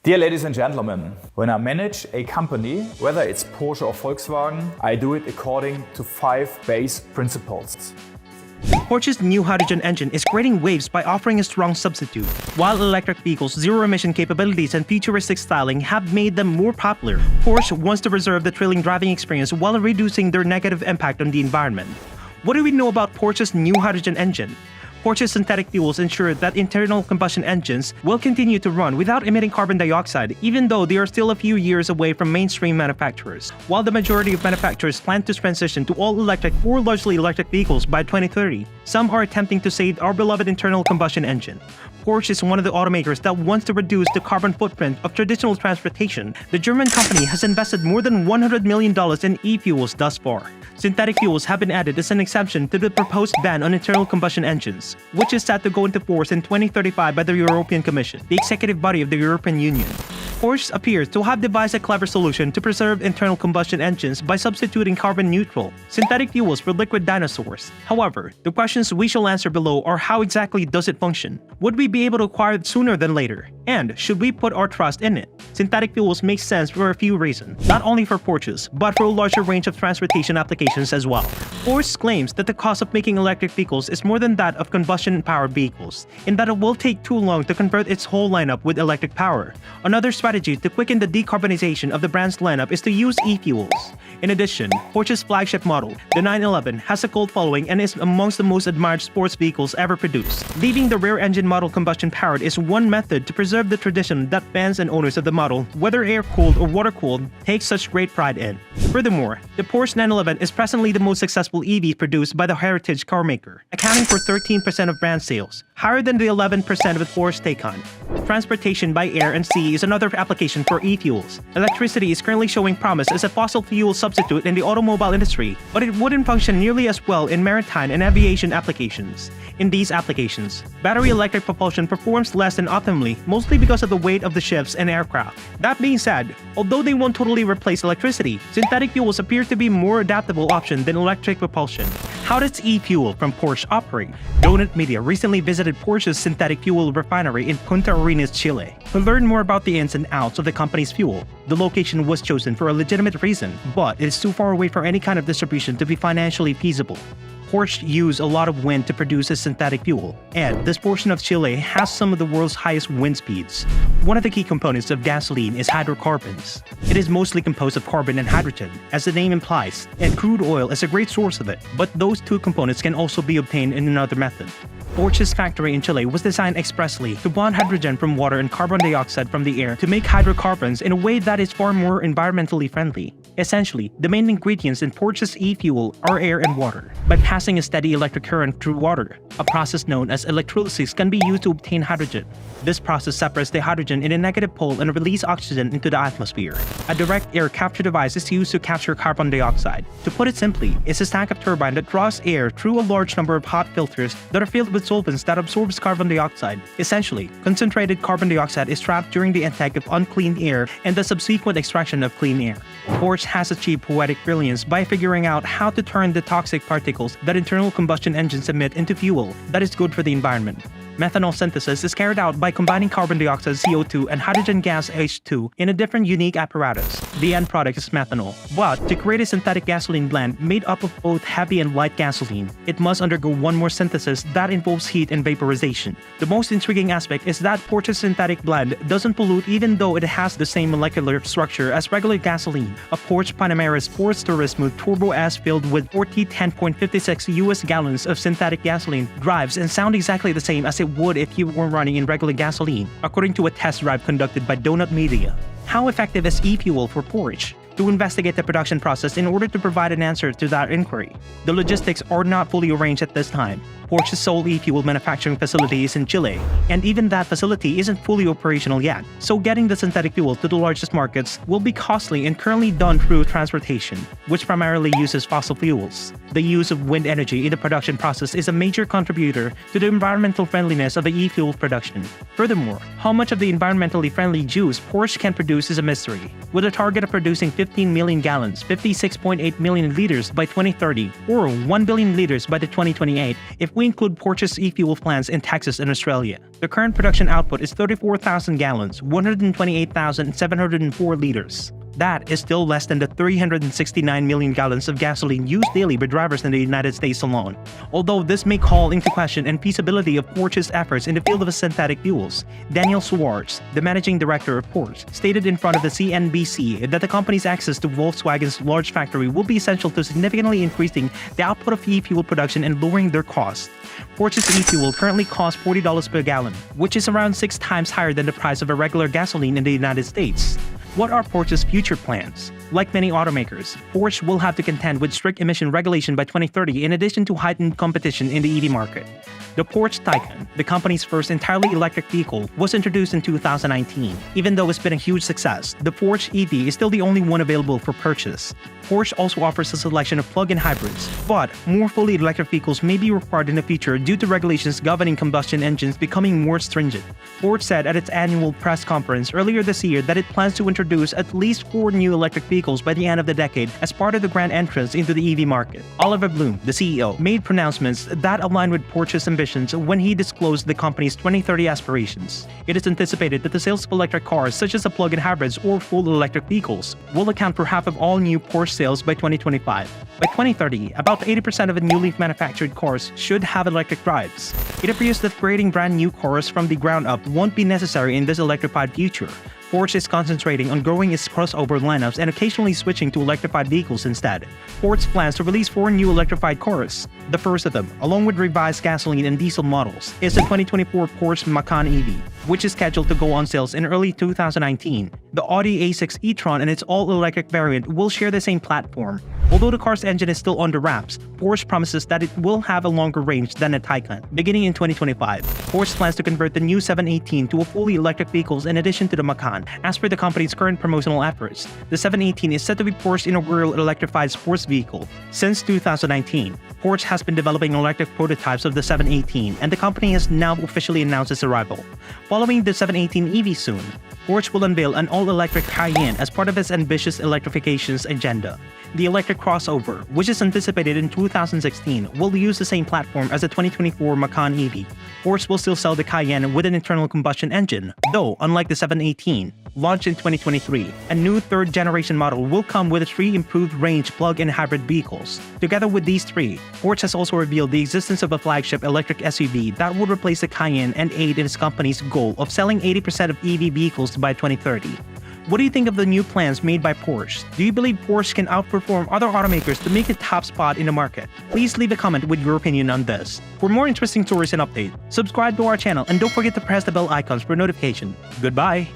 Dear ladies and gentlemen, when I manage a company, whether it's Porsche or Volkswagen, I do it according to 5 base principles. Porsche's new hydrogen engine is creating waves by offering a strong substitute, while electric vehicles' zero-emission capabilities and futuristic styling have made them more popular. Porsche wants to preserve the thrilling driving experience while reducing their negative impact on the environment. What do we know about Porsche's new hydrogen engine? Porsche's synthetic fuels ensure that internal combustion engines will continue to run without emitting carbon dioxide, even though they are still a few years away from mainstream manufacturers. While the majority of manufacturers plan to transition to all-electric or largely electric vehicles by 2030, some are attempting to save our beloved internal combustion engine. Porsche is one of the automakers that wants to reduce the carbon footprint of traditional transportation. The German company has invested more than $100 million in e-fuels thus far. Synthetic fuels have been added as an exception to the proposed ban on internal combustion engines, which is set to go into force in 2035 by the European Commission, the executive body of the European Union. Porsche appears to have devised a clever solution to preserve internal combustion engines by substituting carbon-neutral synthetic fuels for liquid dinosaurs. However, the questions we shall answer below are: how exactly does it function? Would we be able to acquire it sooner than later? And should we put our trust in it? Synthetic fuels make sense for a few reasons, not only for Porsches, but for a larger range of transportation applications as well. Porsche claims that the cost of making electric vehicles is more than that of combustion-powered vehicles, in that it will take too long to convert its whole lineup with electric power. Another strategy to quicken the decarbonization of the brand's lineup is to use e-fuels. In addition, Porsche's flagship model, the 911, has a cult following and is amongst the most admired sports vehicles ever produced. Leaving the rear-engine model combustion-powered is one method to preserve the tradition that fans and owners of the model, whether air-cooled or water-cooled, take such great pride in. Furthermore, the Porsche 911 is presently the most successful EV produced by the heritage carmaker, accounting for 13% of brand sales, higher than the 11% of the Porsche Taycan. Transportation by air and sea is another application for e-fuels. Electricity is currently showing promise as a fossil fuel substitute in the automobile industry, but it wouldn't function nearly as well in maritime and aviation applications. In these applications, battery electric propulsion performs less than optimally, mostly because of the weight of the ships and aircraft. That being said, although they won't totally replace electricity, synthetic fuels appear to be a more adaptable option than electric propulsion. How does e-fuel from Porsche operate? Donut Media recently visited Porsche's synthetic fuel refinery in Punta Arenas, Chile, to learn more about the ins and outs of the company's fuel. The location was chosen for a legitimate reason, but it is too far away for any kind of distribution to be financially feasible. Porsche used a lot of wind to produce a synthetic fuel, and this portion of Chile has some of the world's highest wind speeds. One of the key components of gasoline is hydrocarbons. It is mostly composed of carbon and hydrogen, as the name implies, and crude oil is a great source of it, but those two components can also be obtained in another method. Porsche's factory in Chile was designed expressly to bond hydrogen from water and carbon dioxide from the air to make hydrocarbons in a way that is far more environmentally friendly. Essentially, the main ingredients in Porsche's e-fuel are air and water. By passing a steady electric current through water, a process known as electrolysis can be used to obtain hydrogen. This process separates the hydrogen in a negative pole and releases oxygen into the atmosphere. A direct air capture device is used to capture carbon dioxide. To put it simply, it's a stack of turbine that draws air through a large number of hot filters that are filled with solvents that absorbs carbon dioxide. Essentially, concentrated carbon dioxide is trapped during the intake of unclean air and the subsequent extraction of clean air. Porsche has achieved poetic brilliance by figuring out how to turn the toxic particles that internal combustion engines emit into fuel that is good for the environment. Methanol synthesis is carried out by combining carbon dioxide CO2 and hydrogen gas H2 in a different unique apparatus. The end product is methanol. But to create a synthetic gasoline blend made up of both heavy and light gasoline, it must undergo one more synthesis that involves heat and vaporization. The most intriguing aspect is that Porsche's synthetic blend doesn't pollute even though it has the same molecular structure as regular gasoline. A Porsche Panamera Sports Turismo Turbo S filled with 10.56 US gallons of synthetic gasoline drives and sound exactly the same as it would if you were running in regular gasoline, according to a test drive conducted by Donut Media. How effective is e-fuel for Porsche? To investigate the production process in order to provide an answer to that inquiry, the logistics are not fully arranged at this time. Porsche's sole e-fuel manufacturing facility is in Chile, and even that facility isn't fully operational yet, so getting the synthetic fuel to the largest markets will be costly and currently done through transportation, which primarily uses fossil fuels. The use of wind energy in the production process is a major contributor to the environmental friendliness of the e-fuel production. Furthermore, how much of the environmentally friendly juice Porsche can produce is a mystery, with a target of producing 15 million gallons, 56.8 million liters by 2030, or 1 billion liters by the 2028. If if we include Porsche's e-fuel plants in Texas and Australia. The current production output is 34,000 gallons, 128,704 liters. That is still less than the 369 million gallons of gasoline used daily by drivers in the United States alone. Although this may call into question the feasibility of Porsche's efforts in the field of synthetic fuels, Daniel Schwartz, the managing director of Porsche, stated in front of the CNBC that the company's access to Volkswagen's large factory will be essential to significantly increasing the output of e-fuel production and lowering their costs. Porsche's e-fuel currently costs $40 per gallon, which is around 6 times higher than the price of a regular gasoline in the United States. What are Porsche's future plans? Like many automakers, Porsche will have to contend with strict emission regulation by 2030 in addition to heightened competition in the EV market. The Porsche Taycan, the company's first entirely electric vehicle, was introduced in 2019. Even though it's been a huge success, the Porsche EV is still the only one available for purchase. Porsche also offers a selection of plug-in hybrids, but more fully electric vehicles may be required in the future due to regulations governing combustion engines becoming more stringent. Porsche said at its annual press conference earlier this year that it plans to introduce at least 4 new electric vehicles by the end of the decade as part of the grand entrance into the EV market. Oliver Blume, the CEO, made pronouncements that align with Porsche's ambitions when he disclosed the company's 2030 aspirations. It is anticipated that the sales of electric cars such as the plug-in hybrids or full electric vehicles will account for half of all new Porsche sales by 2025. By 2030, about 80% of the newly manufactured cars should have electric drives. It appears that creating brand new cars from the ground up won't be necessary in this electrified future. Porsche is concentrating on growing its crossover lineups and occasionally switching to electrified vehicles instead. Porsche plans to release 4 new electrified cars. The first of them, along with revised gasoline and diesel models, is the 2024 Porsche Macan EV, which is scheduled to go on sales in early 2019. The Audi A6 e-tron and its all-electric variant will share the same platform. Although the car's engine is still under wraps, Porsche promises that it will have a longer range than a Taycan, beginning in 2025. Porsche plans to convert the new 718 to a fully electric vehicle in addition to the Macan, as per the company's current promotional efforts. The 718 is said to be Porsche's inaugural electrified sports vehicle. Since 2019, Porsche has been developing electric prototypes of the 718, and the company has now officially announced its arrival. Following the 718 EV soon, Porsche will unveil an all-electric Cayenne as part of its ambitious electrification agenda. The electric crossover, which is anticipated in 2016, will use the same platform as the 2024 Macan EV. Porsche will still sell the Cayenne with an internal combustion engine, though unlike the 718, launched in 2023, a new third-generation model will come with 3 improved range plug-in hybrid vehicles. Together with these 3, Porsche has also revealed the existence of a flagship electric SUV that would replace the Cayenne and aid in its company's goal of selling 80% of EV vehicles by 2030. What do you think of the new plans made by Porsche? Do you believe Porsche can outperform other automakers to make a top spot in the market? Please leave a comment with your opinion on this. For more interesting stories and updates, subscribe to our channel and don't forget to press the bell icons for notification. Goodbye!